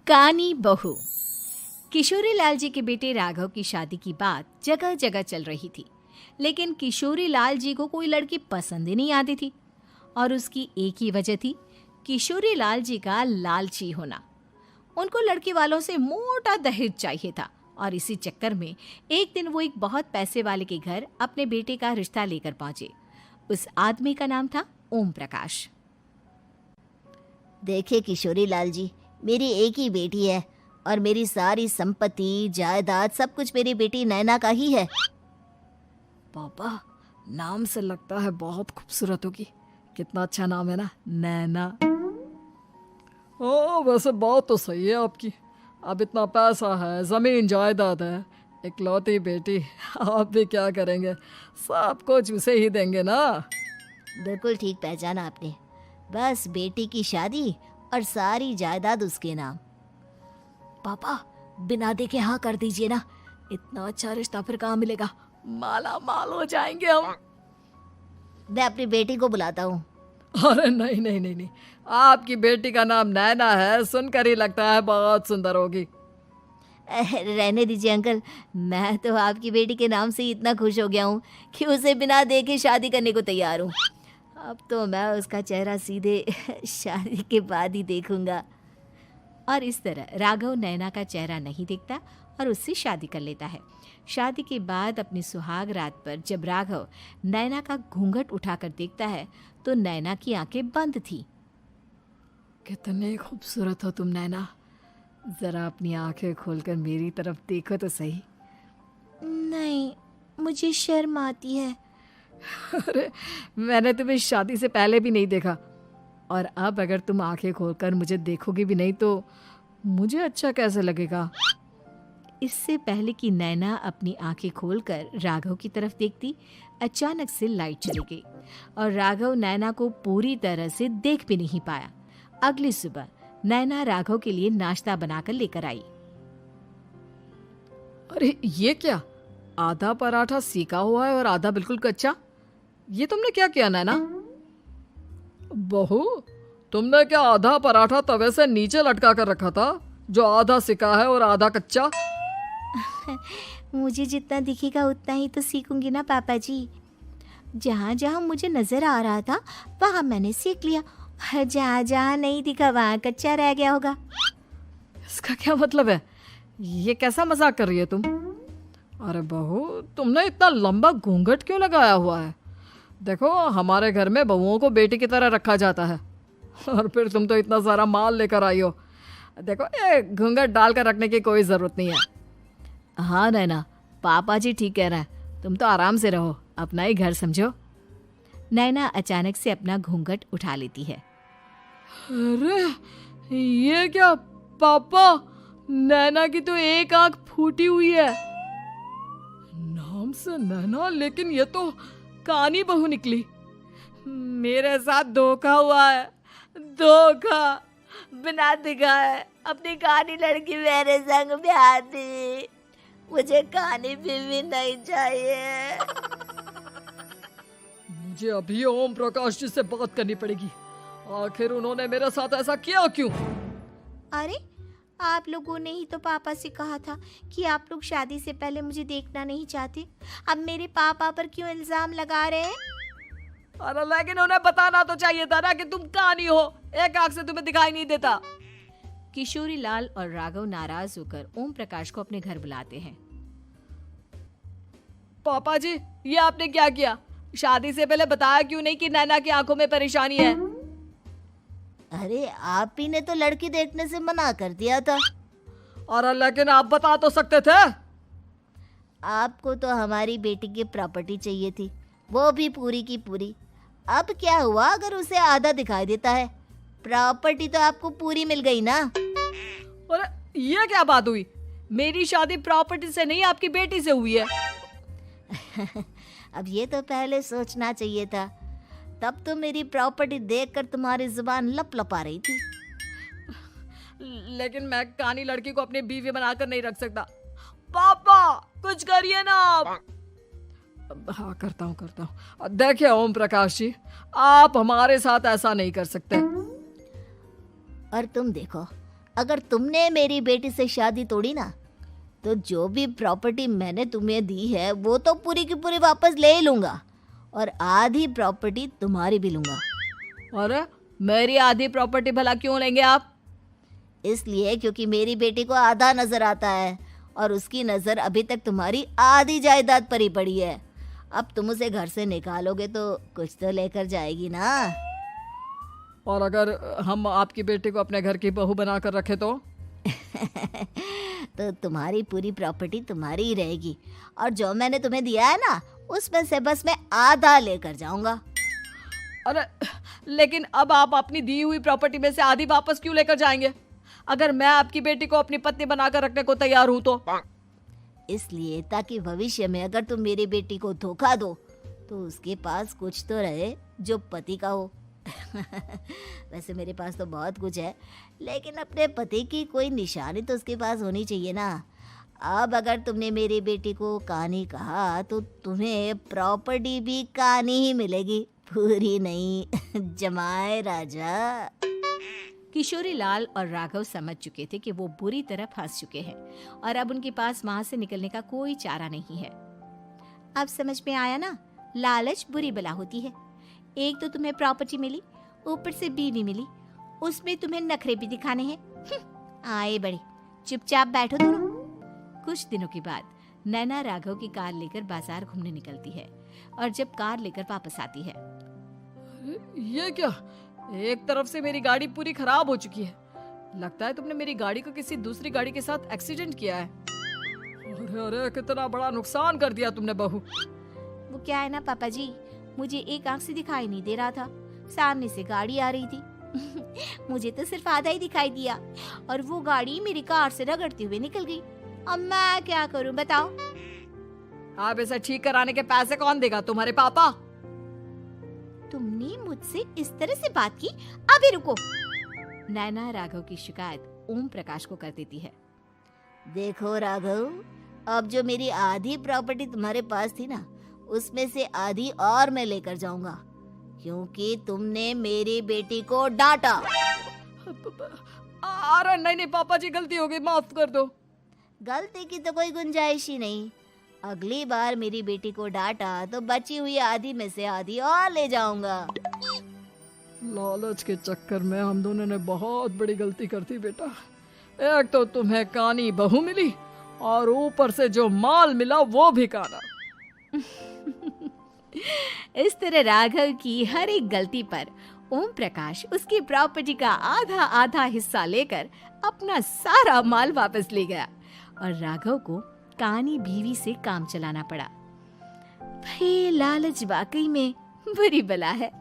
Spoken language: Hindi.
कानी बहू। किशोरी लाल जी के बेटे राघव की शादी की बात जगह जगह चल रही थी, लेकिन किशोरी लाल जी को कोई लड़की पसंद ही नहीं आती थी। और उसकी एक ही वजह थी, किशोरी लाल जी का लालची होना। उनको लड़की वालों से मोटा दहेज चाहिए था और इसी चक्कर में एक दिन वो एक बहुत पैसे वाले के घर अपने बेटे का रिश्ता लेकर पहुंचे। उस आदमी का नाम था ओम प्रकाश। देखिए किशोरी लाल जी, मेरी एक ही बेटी है और मेरी सारी संपत्ति जायदाद सब कुछ मेरी बेटी नैना का ही है। पापा, नाम से लगता है बहुत खूबसूरत होगी। कितना अच्छा नाम है ना, नैना। ओ, वैसे बात तो सही है आपकी। अब इतना पैसा है, जमीन जायदाद है, इकलौती बेटी, आप भी क्या करेंगे? सब कुछ उसे ही देंगे ना। बिल्कुल ठीक पहचाना आपने। बस बेटी की शादी और सारी जायदाद उसके नाम। पापा, बिना देखे हाँ कर दीजिए ना। इतना अच्छा रिश्ता फिर कहाँ मिलेगा? माला माल हो जाएंगे हम। मैं अपनी बेटी को बुलाता हूँ। अरे नहीं नहीं नहीं नहीं, आपकी बेटी का नाम नैना है, सुनकर ही लगता है बहुत सुंदर होगी। रहने दीजिए अंकल, मैं तो आपकी बेटी के नाम से ही इतना खुश हो गया हूँ कि उसे बिना देखे शादी करने को तैयार हूँ। अब तो मैं उसका चेहरा सीधे शादी के बाद ही देखूंगा। और इस तरह राघव नैना का चेहरा नहीं देखता और उससे शादी कर लेता है। शादी के बाद अपनी सुहाग रात पर जब राघव नैना का घूंघट उठाकर देखता है तो नैना की आंखें बंद थी। कितने खूबसूरत हो तुम नैना, जरा अपनी आंखें खोलकर मेरी तरफ देखो तो सही। नहीं, मुझे शर्म आती है। अरे, मैंने तुम्हें शादी से पहले भी नहीं देखा, और अब अगर तुम आंखें खोलकर मुझे देखोगी भी नहीं तो मुझे अच्छा कैसे लगेगा? इससे पहले कि नैना अपनी आंखें खोलकर राघव की तरफ देखती, अचानक से लाइट चली गई और राघव नैना को पूरी तरह से देख भी नहीं पाया। अगली सुबह नैना राघव के लिए नाश्ता बनाकर लेकर आई। अरे ये क्या, आधा पराठा सेका हुआ है और आधा बिल्कुल कच्चा। ये तुमने क्या किया नैना? बहू, तुमने क्या आधा पराठा तवे से नीचे लटका कर रखा था, जो आधा सिका है और आधा कच्चा? मुझे जितना दिखेगा उतना ही तो सीखूंगी ना पापा जी। जहाँ जहाँ मुझे नजर आ रहा था वहाँ मैंने सीख लिया, जहाँ जहाँ नहीं दिखा वहाँ कच्चा रह गया होगा। इसका क्या मतलब है? ये कैसा मजाक कर रही है तुम? अरे बहू, तुमने इतना लंबा घूंघट क्यों लगाया हुआ है? देखो, हमारे घर में बहुओं को बेटी की तरह रखा जाता है, और फिर तुम तो इतना सारा माल लेकर आई हो। देखो, ये घूंघट डालकर रखने की कोई ज़रूरत नहीं है। हाँ नैना, पापा जी ठीक कह रहे हैं, तुम तो आराम से रहो, अपना ही घर समझो। नैना अचानक से अपना घूंघट उठा लेती है। अरे ये क्या पापा, नैना की तो एक आंख फूटी हुई है। नाम से नैना, लेकिन ये तो कानी बहू निकली। मेरे साथ धोखा हुआ है, धोखा। बिना दिखाए अपनी कहानी लड़की मेरे संग ब्याह दी। मुझे कहानी भी नहीं चाहिए। मुझे अभी ओम प्रकाश जी से बात करनी पड़ेगी। आखिर उन्होंने मेरे साथ ऐसा किया क्यों? अरे, आप लोगों ने ही तो पापा से कहा था कि आप लोग शादी से पहले मुझे देखना नहीं चाहते। अब मेरे पापा पर क्यों इल्जाम लगा रहे हैं? अरे लेकिन उन्हें बताना तो चाहिए था ना कि तुम कहानी हो, एक आंख से तुम्हें दिखाई नहीं देता। किशोरी लाल और राघव नाराज होकर ओम प्रकाश को अपने घर बुलाते हैं। पापा जी, ये आपने क्या किया? शादी से पहले बताया क्यों नहीं कि नैना की आंखों में परेशानी है? अरे, आप ही ने तो लड़की देखने से मना कर दिया था। और लेकिन आप बता तो सकते थे। आपको तो हमारी बेटी की प्रॉपर्टी चाहिए थी, वो भी पूरी की पूरी। अब क्या हुआ अगर उसे आधा दिखाई देता है? प्रॉपर्टी तो आपको पूरी मिल गई ना। अरे ये क्या बात हुई? मेरी शादी प्रॉपर्टी से नहीं, आपकी बेटी से हुई है। अब ये तो पहले सोचना चाहिए था, तब तो मेरी प्रॉपर्टी देखकर तुम्हारी जुबान लप लपा रही थी। लेकिन मैं कानी लड़की को अपनी बीवी बनाकर नहीं रख सकता। पापा, कुछ करिए ना आप। हाँ, करता हूँ। देखिए ओम प्रकाश जी, आप हमारे साथ ऐसा नहीं कर सकते। और तुम देखो, अगर तुमने मेरी बेटी से शादी तोड़ी ना, तो जो भी प्रॉपर्टी मैंने तुम्हें दी है वो तो पूरी की पूरी वापस ले ही लूँगा, और आधी प्रॉपर्टी तुम्हारी भी लूँगा। अरे मेरी आधी प्रॉपर्टी भला क्यों लेंगे आप? इसलिए क्योंकि मेरी बेटी को आधा नजर आता है और उसकी नज़र अभी तक तुम्हारी आधी जायदाद पर ही पड़ी है। अब तुम उसे घर से निकालोगे तो कुछ तो लेकर जाएगी ना। और अगर हम आपकी बेटी को अपने घर की बहू बना कर रखे तो? तो तुम्हारी पूरी प्रॉपर्टी तुम्हारी ही रहेगी, और जो मैंने तुम्हें दिया है ना, उसमें से बस मैं आधा लेकर जाऊंगा। अरे लेकिन अब आप अपनी दी हुई प्रॉपर्टी में से आधी वापस क्यों लेकर जाएंगे? अगर मैं आपकी बेटी को अपनी पत्नी बनाकर रखने को तैयार हूं तो? इसलिए ताकि भविष्य में अगर तुम मेरी बेटी को धोखा दो तो उसके पास कुछ तो रहे जो पति का हो। वैसे मेरे पास तो बहुत कुछ है, लेकिन अपने पति की कोई निशानी तो उसके पास होनी चाहिए ना। अब अगर तुमने मेरी बेटी को कानी कहा तो तुम्हें प्रॉपर्टी भी कानी ही मिलेगी, पूरी नहीं। जमाए राजा। किशोरी लाल और राघव समझ चुके थे कि वो बुरी तरह फंस चुके हैं और अब उनके पास वहां से निकलने का कोई चारा नहीं है। अब समझ में आया ना, लालच बुरी बला होती है। एक तो तुम्हें प्रॉपर्टी मिली, ऊपर से बीवी मिली, उसमें तुम्हें नखरे भी दिखाने हैं। आए बड़े, चुपचाप बैठो दोनों। कुछ दिनों के बाद नैना राघव की कार लेकर बाजार घूमने निकलती है और जब कार लेकर वापस आती है, ये क्या? एक तरफ से मेरी गाड़ी पूरी खराब हो चुकी है। लगता है तुमने मेरी गाड़ी को किसी दूसरी गाड़ी के साथ एक्सीडेंट किया है। अरे अरे कितना बड़ा नुकसान कर दिया तुमने बहू। वो क्या है ना पापा जी, मुझे एक आंख से दिखाई नहीं दे रहा था, सामने से गाड़ी आ रही थी। मुझे तो सिर्फ आधा ही दिखाई दिया और वो गाड़ी मेरी कार से रगड़ते हुए निकल गई। अब मैं क्या करूं बताओ? आप इसे ठीक कराने के पैसे कौन देगा? तुम्हारे पापा। तुमने मुझसे इस तरह से बात की? अभी रुको। नैना राघव की शिकायत ओम प्रकाश को कर देती है। देखो राघव, अब जो मेरी आधी प्रॉपर्टी तुम्हारे पास थी ना, उसमें से आधी और मैं लेकर जाऊंगा, क्योंकि तुमने मेरी बेटी को डांटा। अरे नहीं नहीं पापा जी, गलती हो गई, माफ कर दो। गलती की तो कोई गुंजाइश ही नहीं। अगली बार मेरी बेटी को डांटा तो बची हुई आधी में से आधी और ले जाऊंगा। लालच के चक्कर में हम दोनों ने बहुत बड़ी गलती कर दी बेटा। एक तो तुम्हें कानी बहू मिली और ऊपर से जो माल मिला वो भी काना। इस तरह राघव की हर एक गलती पर ओम प्रकाश उसकी प्रॉपर्टी का आधा आधा हिस्सा लेकर अपना सारा माल वापस ले गया और राघव को कानी बीवी से काम चलाना पड़ा। भाई लालच वाकई में बुरी बला है।